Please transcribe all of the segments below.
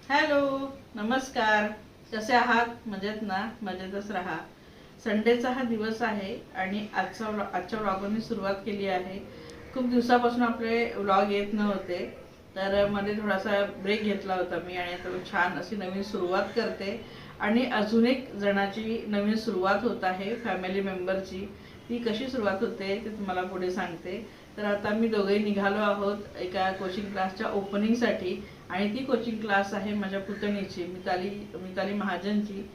Hello, नमस्कार. कसे आहात? मजेत ना? मजेतच राहा. संडेचा हा दिवस आहे आणि आजच्या व्लॉगने सुरुवात केली आहे. खूप दिवसापासून आपले व्लॉग येत नव्हते, तर मध्ये थोडासा ब्रेक घेतला होता मी आणि आता छान अशी नवीन सुरुवात करते. आणि अजून एक जणाची नवीन सुरुवात होत आहे, फॅमिली मेंबरची. ती कशी सुरुवात होते ते तुम्हाला पुढे सांगते. तर आता मी दोघेही निघालो आहोत एका कोचिंग क्लासच्या ओपनिंगसाठी. आणि ती कोचिंग क्लास आहे माझ्या पुतणीची, मिताली महाजनची.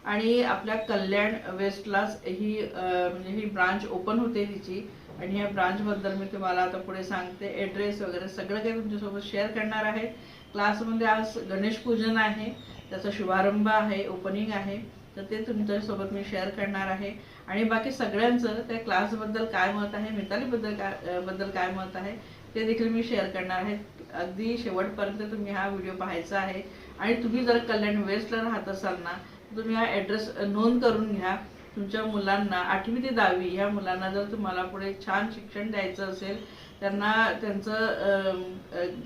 आणि आपल्या कल्याण वेस्टलाच ही म्हणजे ही ब्रांच ओपन होते तिची. आणि या ब्रांचबद्दल मी तुम्हाला आता पुढे सांगते. ॲड्रेस वगैरे सगळं काही तुमच्यासोबत शेअर करणार आहे. क्लासमध्ये आज गणेश पूजन आहे, त्याचा शुभारंभ आहे, ओपनिंग आहे. तर ते तुमच्यासोबत मी शेअर करणार आहे. आणि बाकी सगळ्यांचं त्या क्लासबद्दल काय मत आहे, बद्दल काय मत आहे ते देखील मी शेअर करणार आहे. अगदी शेवटपर्यंत तुम्ही हा व्हिडिओ पाहायचा आहे. आणि तुम्ही जर कल्याण वेस्टला राहत असाल ना, तुम्ही हा ॲड्रेस नोंद करून घ्या. तुमच्या मुलांना 8वी ते 10वी ह्या मुलांना जर तुम्हाला पुढे छान शिक्षण द्यायचं असेल, त्यांना त्यांचं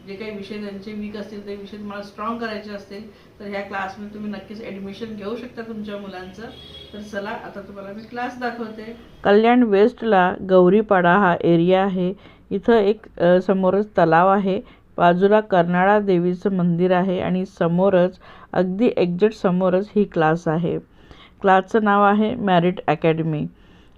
जे काही विषय त्यांचे वीक असतील ते विषय तुम्हाला स्ट्रॉंग करायचे असतील, तर ह्या क्लासमध्ये तुम्ही नक्कीच ॲडमिशन घेऊ शकता तुमच्या मुलांचं. तर चला आता तुम्हाला मी क्लास दाखवते. कल्याण वेस्टला गौरीपाडा हा एरिया आहे. इथं एक समोरच तलाव आहे, बाजूला कर्नाळा देवीचं मंदिर आहे आणि समोरच अगदी एक्झॅक्ट समोरच ही क्लास आहे. क्लासचं नाव आहे मॅरिट अकॅडमी.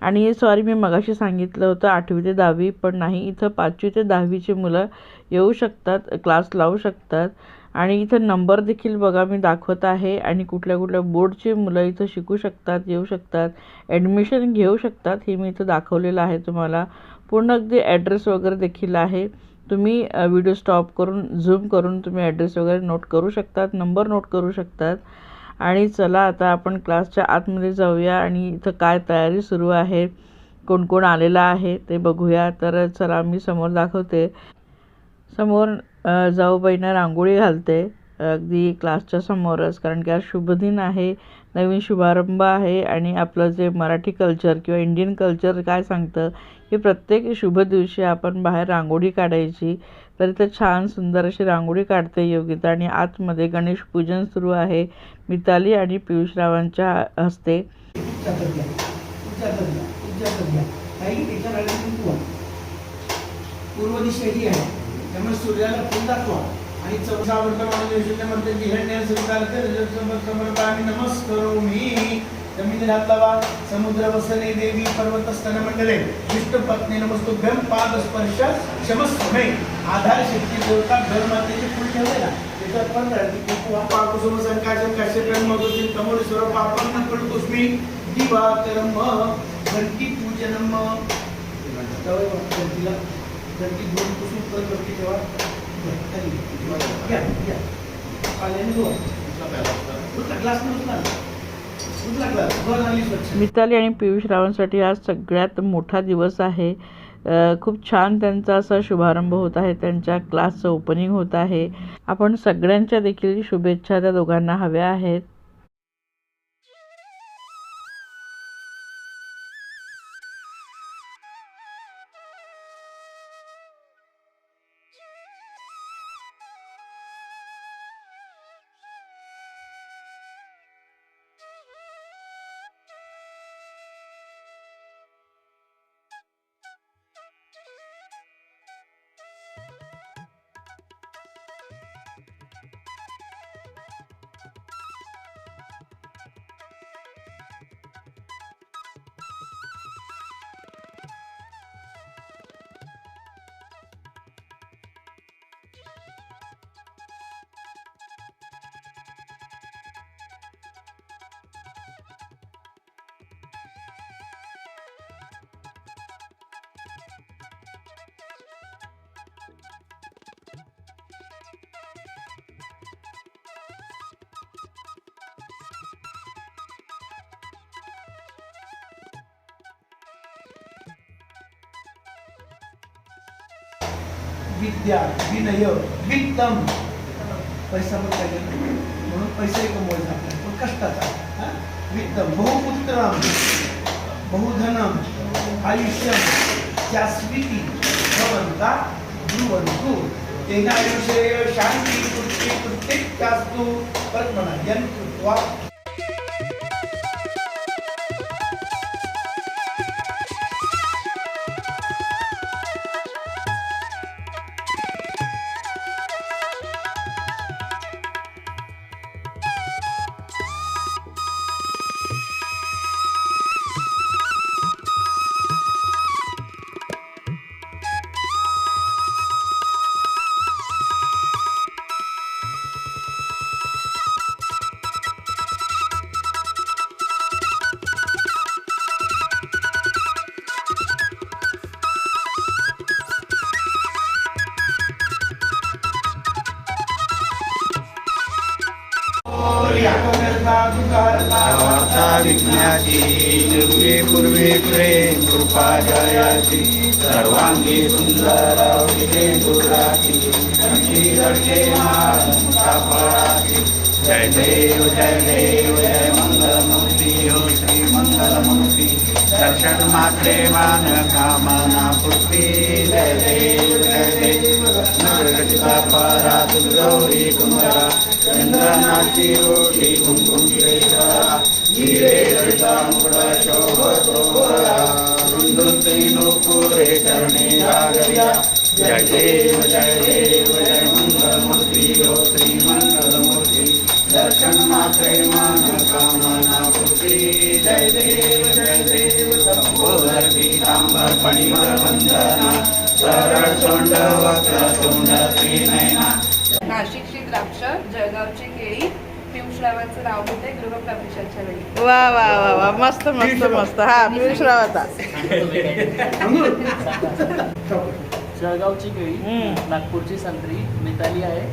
आणि सॉरी, मी मगाशी सांगितलं होतं 8वी ते 10वी, पण नाही, इथं 5वी ते 10वीची मुलं येऊ शकतात, क्लास लावू शकतात. आणि इथं नंबर देखील बघा मी दाखवत आहे. आणि कुठल्या कुठल्या बोर्डची मुलं इथं शिकू शकतात, येऊ शकतात, ॲडमिशन घेऊ शकतात, हे मी इथं दाखवलेलं आहे तुम्हाला. पूर्ण अगदी ॲड्रेस वगैरे देखील आहे. तुम्ही व्हिडिओ स्टॉप करून झूम करून तुम्ही ॲड्रेस वगैरे नोट करू शकतात, नंबर नोट करू शकतात. आणि चला आता आपण क्लासच्या आतमध्ये जाऊया आणि इथं काय तयारी सुरू आहे, कोण कोण आलेलं आहे ते बघूया. तर चला मी समोर दाखवते. समोर जाऊबाईंना रांगोळी घालते अगदी क्लासच्या समोरच, कारण की आज शुभदिन आहे, नवीन शुभारंभ आहे. आणि आपलं जे मराठी कल्चर किंवा इंडियन कल्चर काय सांगतं की प्रत्येक शुभ दिवशी आपण बाहेर रांगोळी काढायची. तर इथं छान सुंदर अशी रांगोळी काढते योगिता. आणि आतमध्ये गणेश पूजन सुरू आहे मिताली आणि पियुषरावांच्या हस्ते. पूर्व दिशा ही आहे, त्यामुळे सूर्याला फुल दाखवा. आणि आम्ही नमस्करो मी जमिनी हातलावा समुद्र वसने देवी पर्वतस्तन मंडले विष्णू पत्नी नमस्तुभ्यम पाद स्पर्श क्षमस्वमे. आधार शक्ती देवता धर्मातेचे फुल ठेवले ना, त्याच्यात पण पाकुसुम संकाशम काश्यपम मधुतीन कमोलेश्वर पापन फुलपुष्मी दिवाकरम घंटी पूजनम. घंटीला घंटी दोन पुसून परत घंटी ठेवा. मिताली आणि पियुषरावांसाठी आज सगळ्यात मोठा दिवस आहे. खूप छान त्यांचा असा शुभारंभ होत आहे, त्यांच्या क्लासचं ओपनिंग होत आहे. आपण सगळ्यांच्या देखील शुभेच्छा त्या दोघांना हव्या आहेत. विद्या विनय वित्तम. पैसा पण पाहिजे म्हणून पैसे कमवायचा पण कष्टाचा. वित्तम बहुपुत्रम बहुधनम आयुष्यम शाश्वती भवंता ध्रुवंतु तेन आयुष्य शांती पुष्टी पुष्टिकास्तु परत म्हणा यंत्वा विज्ञाती दुर्गे पूर्वे प्रेम कृपा जयाती सर्वांगी सुंदर दुराती लडके जय देव जय मंगलमूर्ती हो श्री मंगलमूर्ती दर्शन मात्रे मान कामना पूर्ती जय देव नरगतिका परा गौरी कुमारा चंद्रनाथी ओटी कुंकुम केशरा हीरे ललिता मुकुट शोभतोरा नुपुरे चरणे रागरिया जय देव जय मंगलमूर्ति हो श्री मंगलमूर्ति दर्शन मात्रे मान कामना पूर्ति जय देव संबोधर पीतांबर फणिवर वंदना सरळ सोंड वक्रतुंड त्रिनयना नाशिक श्री द्राक्ष जळगावची केळी पियुषरावांचं नाव होते गृहप्रवेशाच्या वेळी. वा वा वा वा मस्त मस्त मस्त. हा पियुष रावाचा. जळगावची केळी, नागपूरची संत्री, मिताली आहे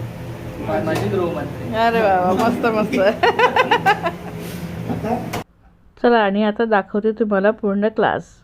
माझी गृहमंत्री. अरे वा वा मस्त मस्त. चला आणि आता दाखवते तुम्हाला पूर्ण क्लास.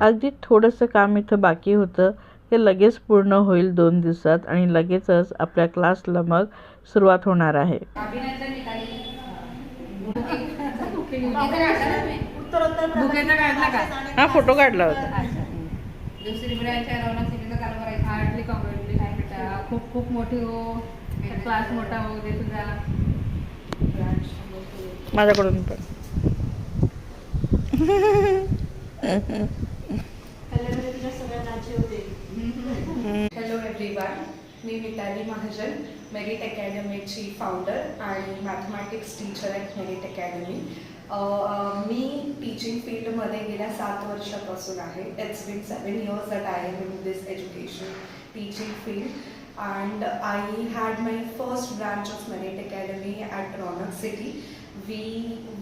अगदी थोडंसं काम इथं बाकी होतं. ते लगेच पूर्ण होईल 2 दिवसात आणि लगेचच आपल्या क्लासला मग सुरुवात होणार आहे. हा फोटो काढला होता. दुसरी ब्रँच रौनक सिटीचा चालू करायचा. Heartly congratulation. खूप खूप मोठी हो, क्लास मोठा हो दे तुझा. माझ्याकडून पण. हॅलो एव्हरीवन, मी मिताली महाजन, मेरिट अकॅडमीची फाउंडर आणि mathematics teacher at Merit Academy. मी टीचिंग फील्डमध्ये गेल्या 7 वर्षापासून आहे. It's been 7 years that I am in this education teaching field, and I had my first branch of Merit Academy at Ronak City. We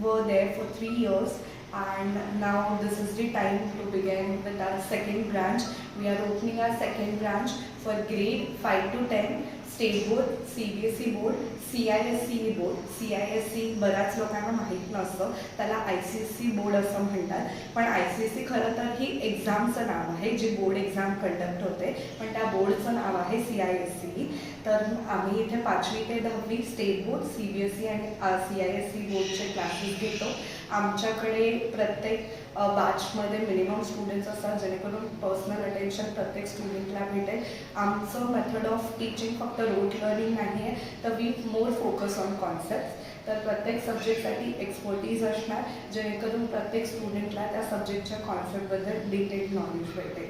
were there for 3 years. And now this is the time to begin with our second branch. We are opening our second branch for grade 5 to 10, state board, CBSE board, CISE board. CISE बऱ्याच लोकांना माहीत नसतं, त्याला ICSE board असं म्हणतात. पण ICSE खरं तर ही एक्झामचं नाव आहे, जी बोर्ड एक्झाम कंडक्ट होते, पण त्या बोर्डचं नाव आहे CISE. तर आम्ही इथे 5वी ते 10वी स्टेट बोर्ड, CBSE आणि CISE बोर्डचे क्लासेस घेतो. आमच्याकडे प्रत्येक बॅचमध्ये मिनिमम स्टुडंट्स असतात, जेणेकरून पर्सनल अटेन्शन प्रत्येक स्टुडंटला भेटेल. आमचं मेथड ऑफ टीचिंग फक्त रोट लर्निंग नाही आहे, तर we more focus on concept. तर प्रत्येक सब्जेक्टसाठी एक्सपर्टीज असणार, जेणेकरून प्रत्येक स्टुडंटला त्या सब्जेक्टच्या कॉन्सेप्टबद्दल डिटेल नॉलेज भेटेल.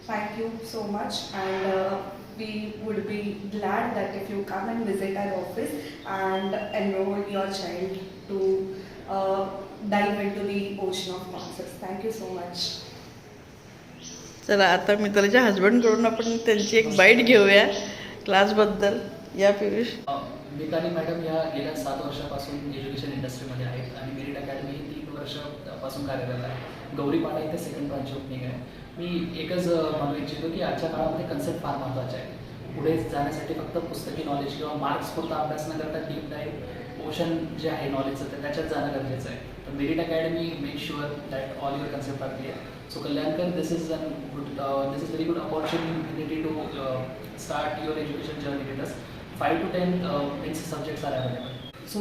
Thank you so much, and we would be glad that if you come and visit our office and enroll your child to dive into the ocean of concepts. Thank you so much. चला आता मितालीच्या हस्बंडकडून आपण त्यांची एक bite घेऊया क्लासबद्दल. या Piyush. Mithali madam या गेल्या 7 वर्षापासून एज्युकेशन इंडस्ट्रीमध्ये आहेत आणि मेरिट अकॅडमी ही 3 वर्षापासून कार्यरत आहे. गौरीपाडा इथे सेकंड ब्रांच ओपनिंग आहे. मी एकच म्हणू इच्छितो की आजच्या काळामध्ये कन्सेप्ट फार महत्त्वाचे आहे. पुढे जाण्यासाठी फक्त पुस्तकी नॉलेज किंवा मार्क्स पुरता अभ्यास न करता डीप डाईव्ह ओशन जे आहे नॉलेजचं ते त्याच्यात जाणं गरजेचं आहे. तर Merit Academy make sure that all your concept are clear. So Kalyankar this is very good opportunity to start your education journey with us. 5 to 10 mains subjects are available. So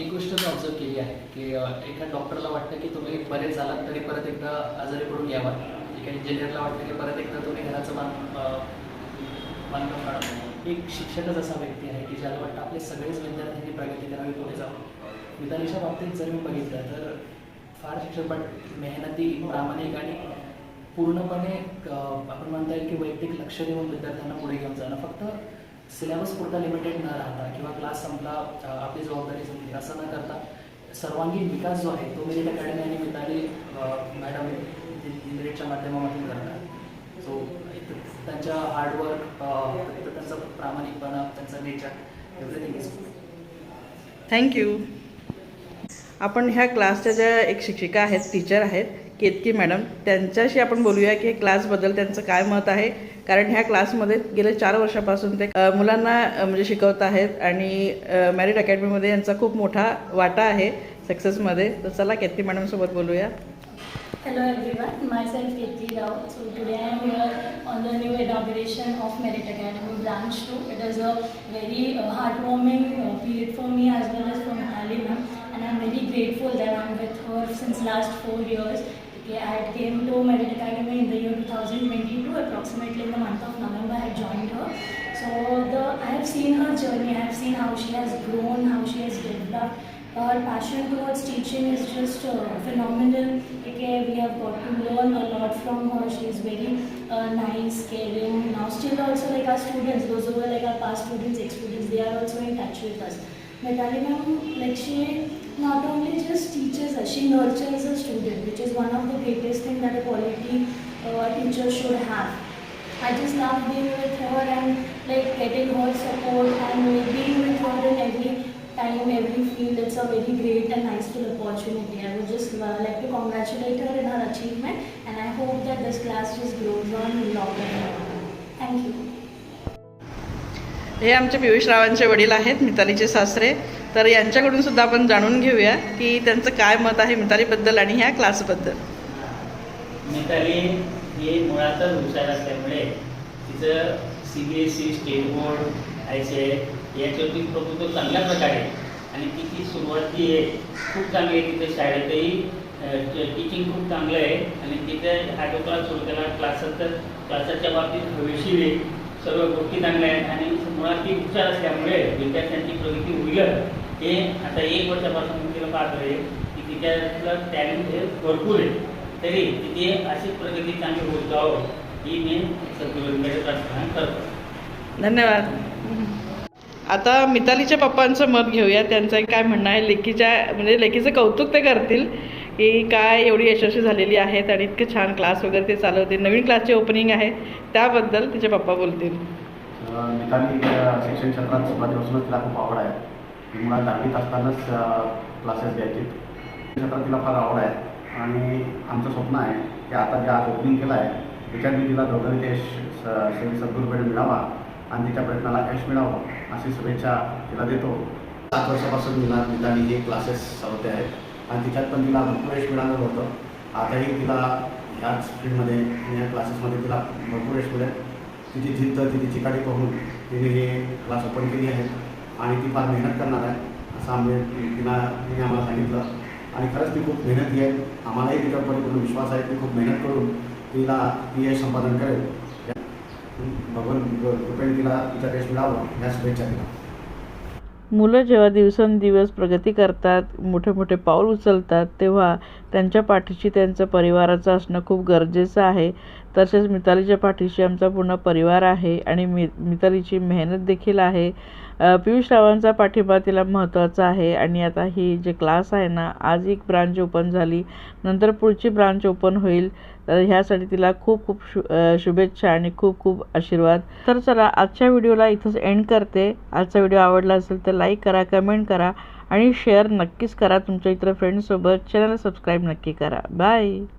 एक गोष्ट मी ऑब्झर्व केली आहे की एका डॉक्टरला वाटतं की तुम्ही बरे झालात तरी परत एकदा आजारी पडून यावा. एका इंजिनियरला वाटतं की परत एकदा तुम्ही घराचं बांधकाम काढा. एक शिक्षकच असा व्यक्ती आहे की ज्याला वाटतं आपले सगळेच विद्यार्थ्यांनी प्रगती करावी, पुढे जावं. मितालीच्या बाबतीत जर मी बघितलं तर फार शिक्षक पण मेहनती, प्रामाणिक आणि पूर्णपणे आपण म्हणता येईल की वैयक्तिक लक्ष देऊन विद्यार्थ्यांना पुढे घेऊन जाणं. फक्त सिलेबस पुरता लिमिटेड न राहता किंवा क्लास संपला आपली जबाबदारी संपली असं न करता सर्वांगीण विकास जो आहे तो मेरिट अकॅडमी आणि मिताली मॅडम मेरिटच्या माध्यमातून करतात. सो त्यांच्या हार्डवर्क, त्यांचा प्रामाणिकपणा, त्यांचा nature, everything is good. Thank you. आपण ह्या क्लासच्या ज्या एक शिक्षिका आहेत, टीचर आहेत केतकी मॅडम, त्यांच्याशी आपण बोलूया की क्लासबद्दल त्यांचं काय मत आहे. कारण ह्या क्लासमध्ये गेले 4 वर्षापासून ते मुलांना म्हणजे शिकवत आहेत आणि मेरिट अकॅडमीमध्ये यांचा खूप मोठा वाटा आहे सक्सेसमध्ये. तर चला केतकी मॅडमसोबत बोलूया. Hello everyone, myself Ketki Rao. So today I am here on the new inauguration of Merit Academy Branch 2. It is a very heartwarming period for me as well as for Mitali ma'am, and I am very grateful that I am with her since last 4 years. Okay, I had came to Merit Academy in the year 2022, approximately in the month of November I had joined her. So I have seen her journey, I have seen how she has grown, how she has developed. Her passion towards teaching is just phenomenal. Okay, we have got to learn a lot from her. She is very nice, caring. Now still also like our students, those who were like our past students, ex-students, they are also in touch with us. Mitali ma'am, like she not only just teaches us, she nurtures a student, which is one of the greatest thing that a quality teacher should have. I just love being with her and like getting her support and being with her in every time, every field. It's a very great and nice full opportunity. I would just like to congratulate her in her achievement and I hope that this class just grows on longer and longer. Thank you. हे आमचे पियुष रावांचे वडील आहेत, मितालीचे सासरे. तर यांच्याकडून सुद्धा आपण जाणून घेऊया की त्यांचं काय मत आहे मितालीबद्दल आणि ह्या क्लासबद्दल. मिताली ही मुळातच हुशार असल्यामुळे तिचं CBSE, स्टेट बोर्ड, ICI याच्यावरती प्रभुत्व चांगल्या प्रकारे आणि तिची सुरुवात जी आहे खूप चांगली आहे. तिथे शाळेतही टीचिंग खूप चांगलं आहे आणि तिथे ऑटो क्लास सुरू केला. क्लासाच्या बाबतीत हवेशीर आहे, सर्व गोष्टी चांगल्या आहेत आणि मुळात ती हुशार असल्यामुळे विद्यार्थ्यांची प्रगती होईल हे आता 1 वर्षापासून मी तिला पाहतो आहे की तिच्यातलं टॅलेंट हे भरपूर आहे. तरी तिथे अशी प्रगती चांगली होत जावं ही मी सद्गुरूंकडे प्रार्थना करतो. धन्यवाद. आता मितालीच्या पप्पांचं मत घेऊया. त्यांचं काय म्हणणं आहे. लेकीचं कौतुक ते करतील की काय एवढी यशस्वी झालेली आहेत आणि इतके छान क्लास वगैरे ते चालवतील. नवीन क्लासची ओपनिंग आहे त्याबद्दल तिचे पप्पा बोलतील. मिताली शिक्षण क्षेत्रात सुरुवातीपासूनच तिला खूप आवड आहे. ती मुळात 10वीत असतानाच क्लासेस घ्यायची. क्षेत्रात तिला फार आवड आहे आणि आमचं स्वप्न आहे की आता जे आज ओपनिंग केलं आहे त्याच्यात मी तिला दोघांनी यश श्री सद्गुरूकडे मिळावा आणि तिच्या प्रयत्नाला यश मिळावं अशी शुभेच्छा तिला देतो. 7 वर्षापासून मिताली हे क्लासेस चालवते आहेत आणि तिच्यात पण तिला भरपूर यश मिळालं होतं. आताही तिला ह्याच फील्डमध्ये या क्लासेसमध्ये तिला भरपूर यश मिळेल. तिची जिद्द, तिची चिकाटी पाहून तिने हे क्लास ओपन केली आहे आणि ती फार मेहनत करणार आहे असं तिने आम्हाला सांगितलं आणि खरंच ती खूप मेहनती आहे. आम्हालाही तिच्यावर परिपूर्ण विश्वास आहे. ती खूप मेहनत करून ती यश संपादन करेल. भगवान कृपेने तिला तिच्या यश मिळावं या शुभेच्छा तिला. मुलं जेव्हा दिवसेंदिवस प्रगती करतात, मोठे मोठे पाऊल उचलतात, तेव्हा त्यांच्या पाठीशी त्यांचं परिवाराचं असणं खूप गरजेचं आहे. तसेच मितालीच्या पाठीशी आमचा पूर्ण परिवार आहे आणि मितालीची मेहनत देखील आहे. पियुष रावांचा पाठिंबा तिला महत्त्वाचा आहे आणि आता ही जे क्लास आहे ना, आज एक ब्रांच ओपन झाली, नंतर पुढची ब्रांच ओपन होईल. तर ह्यासाठी तिला खूप खूप शुभेच्छा आणि खूप खूप आशीर्वाद. तर चला आजच्या व्हिडिओला इथंच एंड करते. आजचा व्हिडिओ आवडला असेल तर लाईक करा, कमेंट करा आणि शेअर नक्कीच करा तुमच्या इतर फ्रेंड्ससोबत. चॅनल सबस्क्राईब नक्की करा. बाय.